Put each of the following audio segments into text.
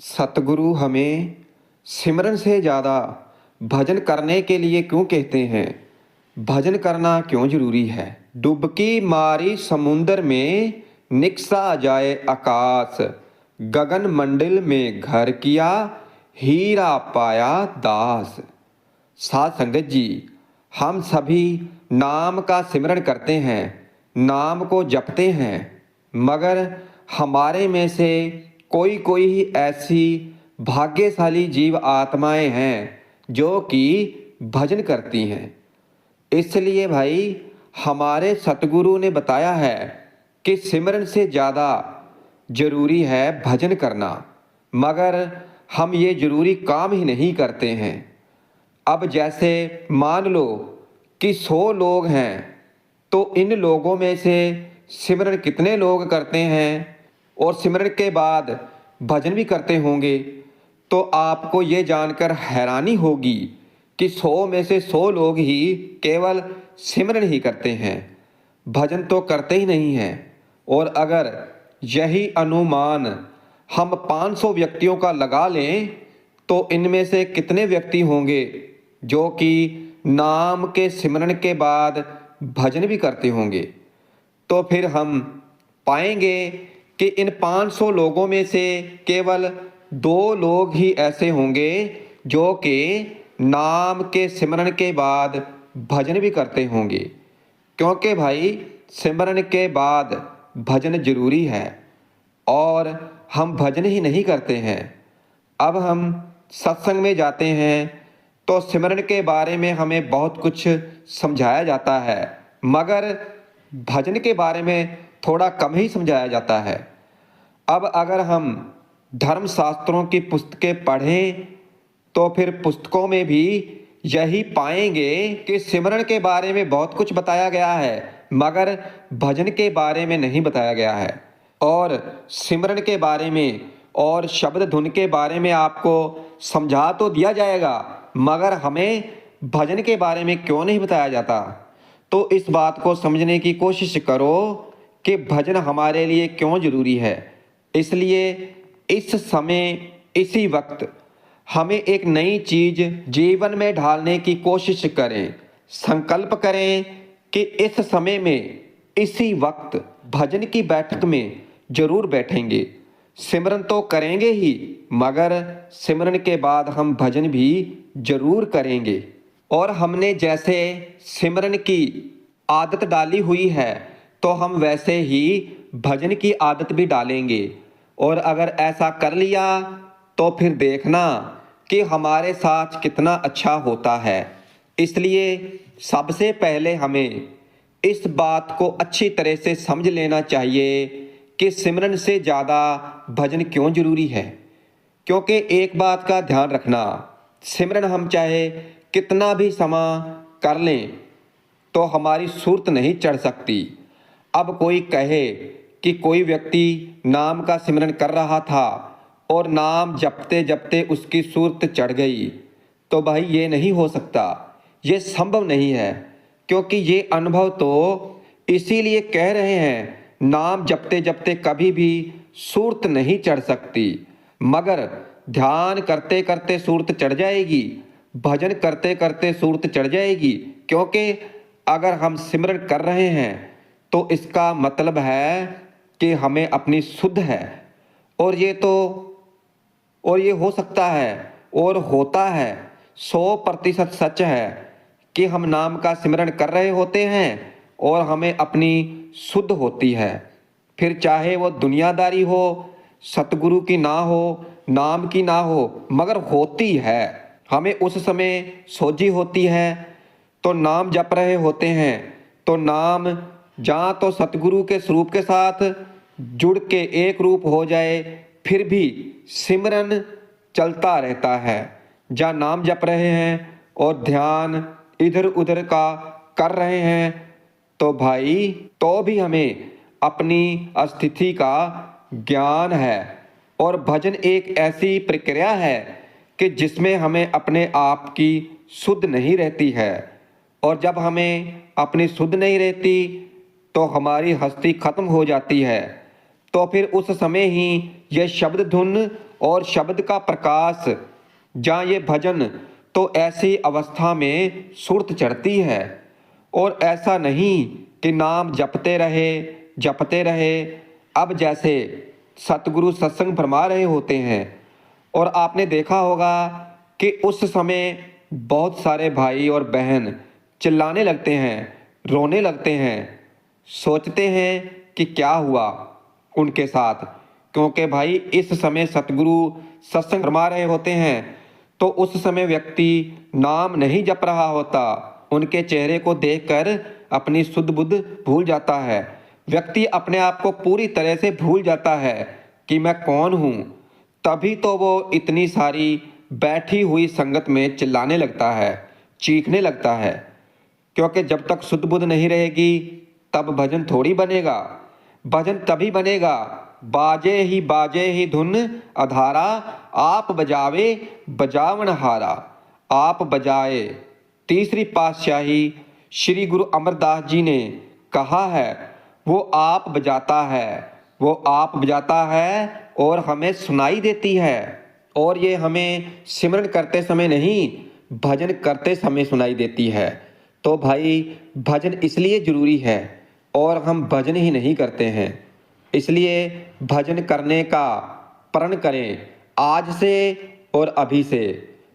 सतगुरु हमें सिमरन से ज़्यादा भजन करने के लिए क्यों कहते हैं? भजन करना क्यों जरूरी है? डुबकी मारी समुंदर में, निकसा जाए आकाश। गगन मंडल में घर किया, हीरा पाया दास। साध संगत जी, हम सभी नाम का सिमरन करते हैं, नाम को जपते हैं, मगर हमारे में से कोई कोई ही ऐसी भाग्यशाली जीव आत्माएं हैं जो कि भजन करती हैं। इसलिए भाई, हमारे सतगुरु ने बताया है कि सिमरन से ज़्यादा जरूरी है भजन करना, मगर हम ये जरूरी काम ही नहीं करते हैं। अब जैसे मान लो कि 100 लोग हैं, तो इन लोगों में से सिमरन कितने लोग करते हैं और सिमरन के बाद भजन भी करते होंगे, तो आपको ये जानकर हैरानी होगी कि 100 में से 100 लोग ही केवल सिमरन ही करते हैं, भजन तो करते ही नहीं हैं। और अगर यही अनुमान हम 500 व्यक्तियों का लगा लें, तो इनमें से कितने व्यक्ति होंगे जो कि नाम के सिमरन के बाद भजन भी करते होंगे? तो फिर हम पाएंगे कि इन 500 लोगों में से केवल 2 लोग ही ऐसे होंगे जो कि नाम के सिमरन के बाद भजन भी करते होंगे। क्योंकि भाई, सिमरन के बाद भजन जरूरी है और हम भजन ही नहीं करते हैं। अब हम सत्संग में जाते हैं तो सिमरन के बारे में हमें बहुत कुछ समझाया जाता है, मगर भजन के बारे में थोड़ा कम ही समझाया जाता है। अब अगर हम धर्मशास्त्रों की पुस्तकें पढ़ें तो फिर पुस्तकों में भी यही पाएंगे कि सिमरन के बारे में बहुत कुछ बताया गया है, मगर भजन के बारे में नहीं बताया गया है। और सिमरन के बारे में और शब्द धुन के बारे में आपको समझा तो दिया जाएगा, मगर हमें भजन के बारे में क्यों नहीं बताया जाता? तो इस बात को समझने की कोशिश करो कि भजन हमारे लिए क्यों जरूरी है। इसलिए इस समय, इसी वक्त हमें एक नई चीज जीवन में ढालने की कोशिश करें। संकल्प करें कि इस समय में, इसी वक्त भजन की बैठक में जरूर बैठेंगे। सिमरन तो करेंगे ही, मगर सिमरन के बाद हम भजन भी जरूर करेंगे। और हमने जैसे सिमरन की आदत डाली हुई है, तो हम वैसे ही भजन की आदत भी डालेंगे। और अगर ऐसा कर लिया तो फिर देखना कि हमारे साथ कितना अच्छा होता है। इसलिए सबसे पहले हमें इस बात को अच्छी तरह से समझ लेना चाहिए कि सिमरन से ज़्यादा भजन क्यों जरूरी है। क्योंकि एक बात का ध्यान रखना, सिमरन हम चाहे कितना भी समय कर लें तो हमारी सूरत नहीं चढ़ सकती। अब कोई कहे कि कोई व्यक्ति नाम का सिमरन कर रहा था और नाम जपते जपते उसकी सूरत चढ़ गई, तो भाई ये नहीं हो सकता, ये संभव नहीं है। क्योंकि ये अनुभव तो इसीलिए कह रहे हैं, नाम जपते जपते कभी भी सूरत नहीं चढ़ सकती, मगर ध्यान करते करते सूरत चढ़ जाएगी, भजन करते करते सूरत चढ़ जाएगी। क्योंकि अगर हम सिमरन कर रहे हैं तो इसका मतलब है कि हमें अपनी शुद्ध है। और ये हो सकता है और होता है, 100% सच है कि हम नाम का सिमरन कर रहे होते हैं और हमें अपनी शुद्ध होती है। फिर चाहे वो दुनियादारी हो, सतगुरु की ना हो, नाम की ना हो, मगर होती है। हमें उस समय सोजी होती है, तो नाम जप रहे होते हैं, तो नाम जहाँ तो सतगुरु के स्वरूप के साथ जुड़ के एक रूप हो जाए, फिर भी सिमरन चलता रहता है। जहाँ नाम जप रहे हैं और ध्यान इधर उधर का कर रहे हैं, तो भाई तो भी हमें अपनी स्थिति का ज्ञान है। और भजन एक ऐसी प्रक्रिया है कि जिसमें हमें अपने आप की शुद्ध नहीं रहती है। और जब हमें अपनी शुद्ध नहीं रहती तो हमारी हस्ती खत्म हो जाती है। तो फिर उस समय ही यह शब्द धुन और शब्द का प्रकाश जहाँ ये भजन, तो ऐसी अवस्था में सुरत चढ़ती है। और ऐसा नहीं कि नाम जपते रहे। अब जैसे सतगुरु सत्संग फरमा रहे होते हैं और आपने देखा होगा कि उस समय बहुत सारे भाई और बहन चिल्लाने लगते हैं, रोने लगते हैं, सोचते हैं कि क्या हुआ उनके साथ, क्योंकि भाई इस समय सतगुरु सत्संग फरमा रहे होते हैं तो उस समय व्यक्ति नाम नहीं जप रहा होता। उनके चेहरे को देखकर अपनी सुध बुध भूल जाता है। व्यक्ति अपने आप को पूरी तरह से भूल जाता है कि मैं कौन हूँ। तभी तो वो इतनी सारी बैठी हुई संगत में चिल्लाने लगता है, चीखने लगता है। क्योंकि जब तक सुध बुध नहीं रहेगी तब भजन थोड़ी बनेगा। भजन तभी बनेगा बाजे ही धुन अधारा, आप बजावे बजावन हारा। आप बजाए। तीसरी पातशाही श्री गुरु अमरदास जी ने कहा है, वो आप बजाता है और हमें सुनाई देती है। और ये हमें सिमरन करते समय नहीं, भजन करते समय सुनाई देती है। तो भाई भजन इसलिए जरूरी है और हम भजन ही नहीं करते हैं। इसलिए भजन करने का प्रण करें आज से और अभी से।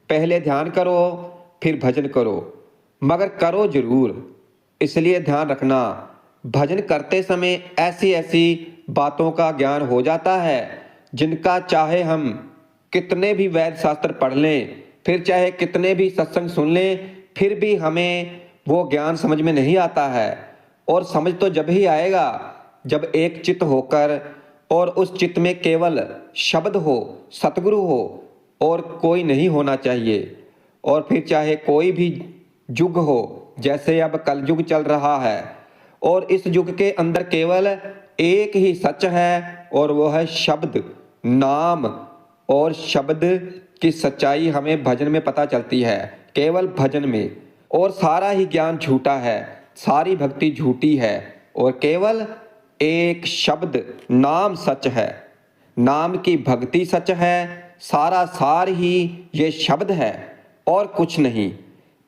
पहले ध्यान करो फिर भजन करो, मगर करो जरूर। इसलिए ध्यान रखना, भजन करते समय ऐसी ऐसी बातों का ज्ञान हो जाता है जिनका चाहे हम कितने भी वैद शास्त्र पढ़ लें, फिर चाहे कितने भी सत्संग सुन लें, फिर भी हमें वो ज्ञान समझ में नहीं आता है। और समझ तो जब ही आएगा जब एक चित्त होकर और उस चित्त में केवल शब्द हो, सतगुरु हो और कोई नहीं होना चाहिए। और फिर चाहे कोई भी युग हो, जैसे अब कलयुग चल रहा है और इस युग के अंदर केवल एक ही सच है और वो है शब्द, नाम। और शब्द की सच्चाई हमें भजन में पता चलती है, केवल भजन में। और सारा ही ज्ञान झूठा है, सारी भक्ति झूठी है और केवल एक शब्द नाम सच है। नाम की भक्ति सच है, सारा सार ही ये शब्द है और कुछ नहीं।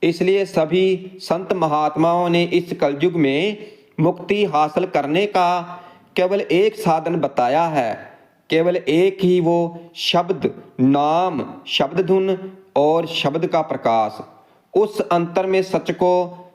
इसलिए सभी संत महात्माओं ने इस कलयुग में मुक्ति हासिल करने का केवल एक साधन बताया है, केवल एक ही वो शब्द, नाम, शब्द धुन और शब्द का प्रकाश। उस अंतर में सच को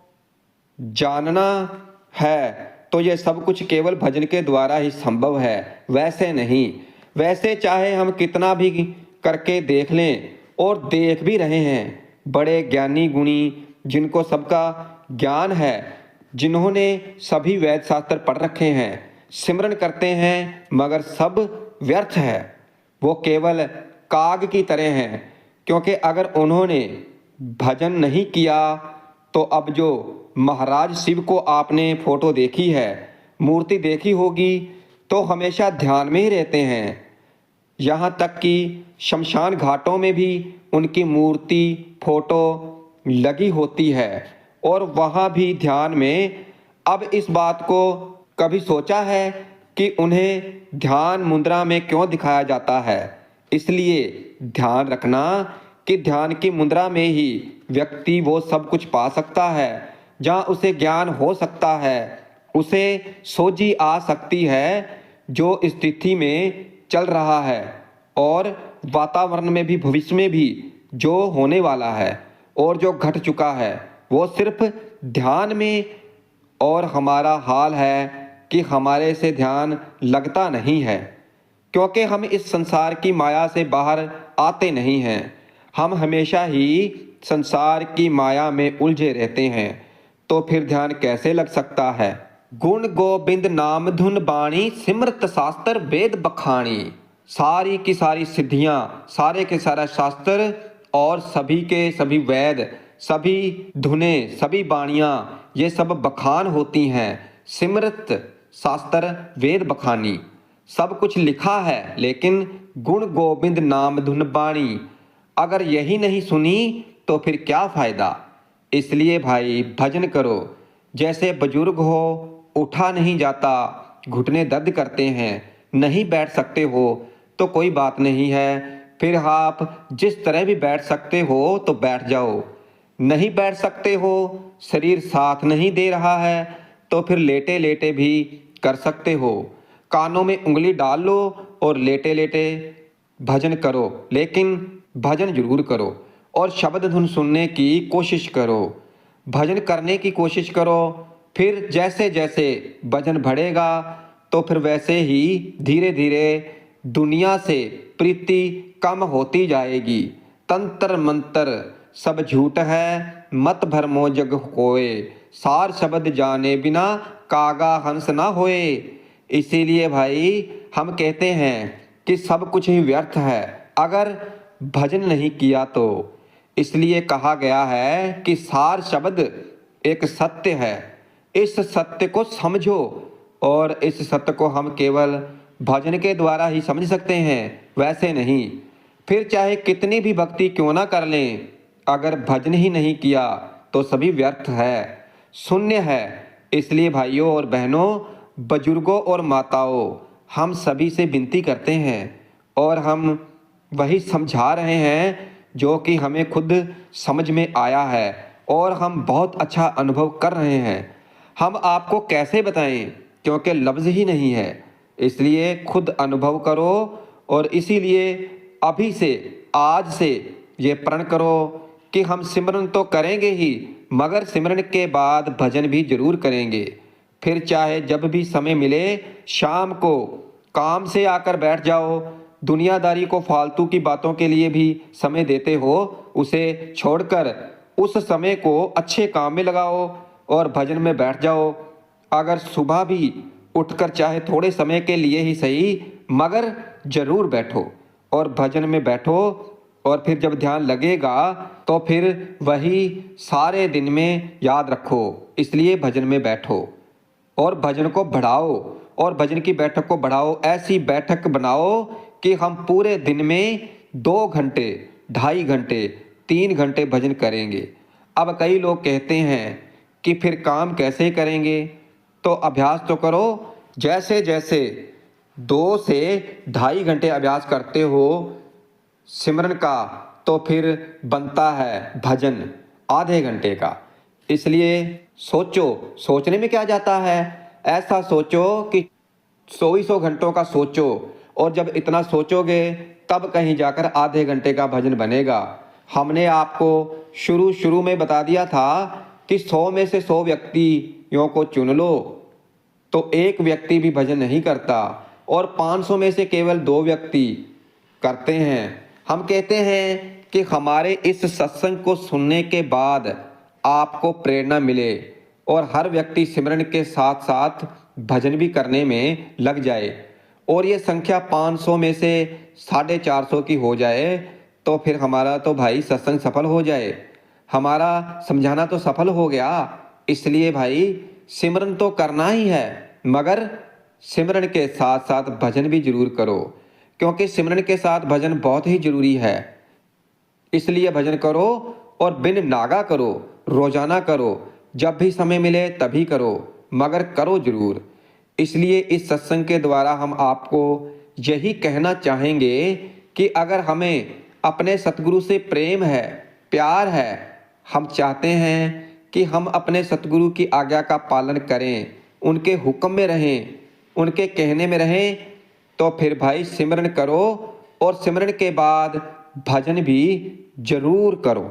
जानना है तो ये सब कुछ केवल भजन के द्वारा ही संभव है, वैसे नहीं। वैसे चाहे हम कितना भी करके देख लें, और देख भी रहे हैं, बड़े ज्ञानी गुणी जिनको सबका ज्ञान है, जिन्होंने सभी वेद शास्त्र पढ़ रखे हैं, सिमरन करते हैं, मगर सब व्यर्थ है। वो केवल काग की तरह हैं। क्योंकि अगर उन्होंने भजन नहीं किया तो अब जो महाराज शिव को आपने फोटो देखी है, मूर्ति देखी होगी, तो हमेशा ध्यान में ही रहते हैं। यहाँ तक कि शमशान घाटों में भी उनकी मूर्ति, फोटो लगी होती है और वहाँ भी ध्यान में। अब इस बात को कभी सोचा है कि उन्हें ध्यान मुद्रा में क्यों दिखाया जाता है? इसलिए ध्यान रखना कि ध्यान की मुद्रा में ही व्यक्ति वो सब कुछ पा सकता है जहाँ उसे ज्ञान हो सकता है, उसे सोझी आ सकती है जो स्थिति में चल रहा है और वातावरण में भी, भविष्य में भी जो होने वाला है और जो घट चुका है, वो सिर्फ ध्यान में। और हमारा हाल है कि हमारे से ध्यान लगता नहीं है, क्योंकि हम इस संसार की माया से बाहर आते नहीं हैं। हम हमेशा ही संसार की माया में उलझे रहते हैं, तो फिर ध्यान कैसे लग सकता है? गुण गोबिंद नाम धुन बाणी, सिमरत शास्त्र वेद बखानी। सारी की सारी सिद्धियां, सारे के सारा शास्त्र और सभी के सभी वेद, सभी धुनें, सभी बाणियां, ये सब बखान होती हैं। सिमरत शास्त्र वेद बखानी, सब कुछ लिखा है, लेकिन गुण गोबिंद नाम धुन बाणी अगर यही नहीं सुनी तो फिर क्या फायदा? इसलिए भाई भजन करो। जैसे बुजुर्ग हो, उठा नहीं जाता, घुटने दर्द करते हैं, नहीं बैठ सकते हो, तो कोई बात नहीं है, फिर आप जिस तरह भी बैठ सकते हो तो बैठ जाओ। नहीं बैठ सकते हो, शरीर साथ नहीं दे रहा है, तो फिर लेटे लेटे भी कर सकते हो। कानों में उंगली डाल लो और लेटे लेटे भजन करो, लेकिन भजन जरूर करो और शब्द धुन सुनने की कोशिश करो, भजन करने की कोशिश करो। फिर जैसे जैसे भजन बढ़ेगा तो फिर वैसे ही धीरे धीरे दुनिया से प्रीति कम होती जाएगी। तंत्र मंत्र सब झूठ है, मत भरमो जग कोय, सार शब्द जाने बिना कागा हंस ना होए। इसीलिए भाई हम कहते हैं कि सब कुछ ही व्यर्थ है अगर भजन नहीं किया तो। इसलिए कहा गया है कि सार शब्द एक सत्य है, इस सत्य को समझो। और इस सत्य को हम केवल भजन के द्वारा ही समझ सकते हैं, वैसे नहीं। फिर चाहे कितनी भी भक्ति क्यों ना कर लें, अगर भजन ही नहीं किया तो सभी व्यर्थ है, शून्य है। इसलिए भाइयों और बहनों, बुजुर्गों और माताओं, हम सभी से विनती करते हैं और हम वही समझा रहे हैं जो कि हमें खुद समझ में आया है और हम बहुत अच्छा अनुभव कर रहे हैं। हम आपको कैसे बताएं, क्योंकि लफ्ज़ ही नहीं है। इसलिए खुद अनुभव करो और इसीलिए अभी से, आज से ये प्रण करो कि हम सिमरन तो करेंगे ही, मगर सिमरन के बाद भजन भी जरूर करेंगे। फिर चाहे जब भी समय मिले, शाम को काम से आकर बैठ जाओ, दुनियादारी को, फालतू की बातों के लिए भी समय देते हो, उसे छोड़कर उस समय को अच्छे काम में लगाओ और भजन में बैठ जाओ। अगर सुबह भी उठकर चाहे थोड़े समय के लिए ही सही, मगर जरूर बैठो और भजन में बैठो। और फिर जब ध्यान लगेगा तो फिर वही सारे दिन में याद रखो। इसलिए भजन में बैठो और भजन को बढ़ाओ और भजन की बैठक को बढ़ाओ। ऐसी बैठक बनाओ कि हम पूरे दिन में 2 घंटे, 2.5 घंटे, 3 घंटे भजन करेंगे। अब कई लोग कहते हैं कि फिर काम कैसे करेंगे, तो अभ्यास तो करो। जैसे जैसे 2 से 2.5 घंटे अभ्यास करते हो सिमरन का, तो फिर बनता है भजन आधे घंटे का। इसलिए सोचो, सोचने में क्या जाता है, ऐसा सोचो कि 100 घंटों का सोचो, और जब इतना सोचोगे तब कहीं जाकर आधे घंटे का भजन बनेगा। हमने आपको शुरू में बता दिया था कि 100 में से 100 व्यक्तियों को चुन लो, तो एक व्यक्ति भी भजन नहीं करता और 500 में से केवल 2 व्यक्ति करते हैं। हम कहते हैं कि हमारे इस सत्संग को सुनने के बाद आपको प्रेरणा मिले और हर व्यक्ति सिमरन के साथ साथ भजन भी करने में लग जाए और ये संख्या 500 में से 450 की हो जाए, तो फिर हमारा तो भाई सत्संग सफल हो जाए, हमारा समझाना तो सफल हो गया। इसलिए भाई सिमरन तो करना ही है, मगर सिमरन के साथ साथ भजन भी जरूर करो, क्योंकि सिमरन के साथ भजन बहुत ही जरूरी है। इसलिए भजन करो और बिन नागा करो, रोजाना करो, जब भी समय मिले तभी करो, मगर करो जरूर। इसलिए इस सत्संग के द्वारा हम आपको यही कहना चाहेंगे कि अगर हमें अपने सतगुरु से प्रेम है, प्यार है, हम चाहते हैं कि हम अपने सतगुरु की आज्ञा का पालन करें, उनके हुक्म में रहें, उनके कहने में रहें, तो फिर भाई सिमरन करो और सिमरन के बाद भजन भी जरूर करो।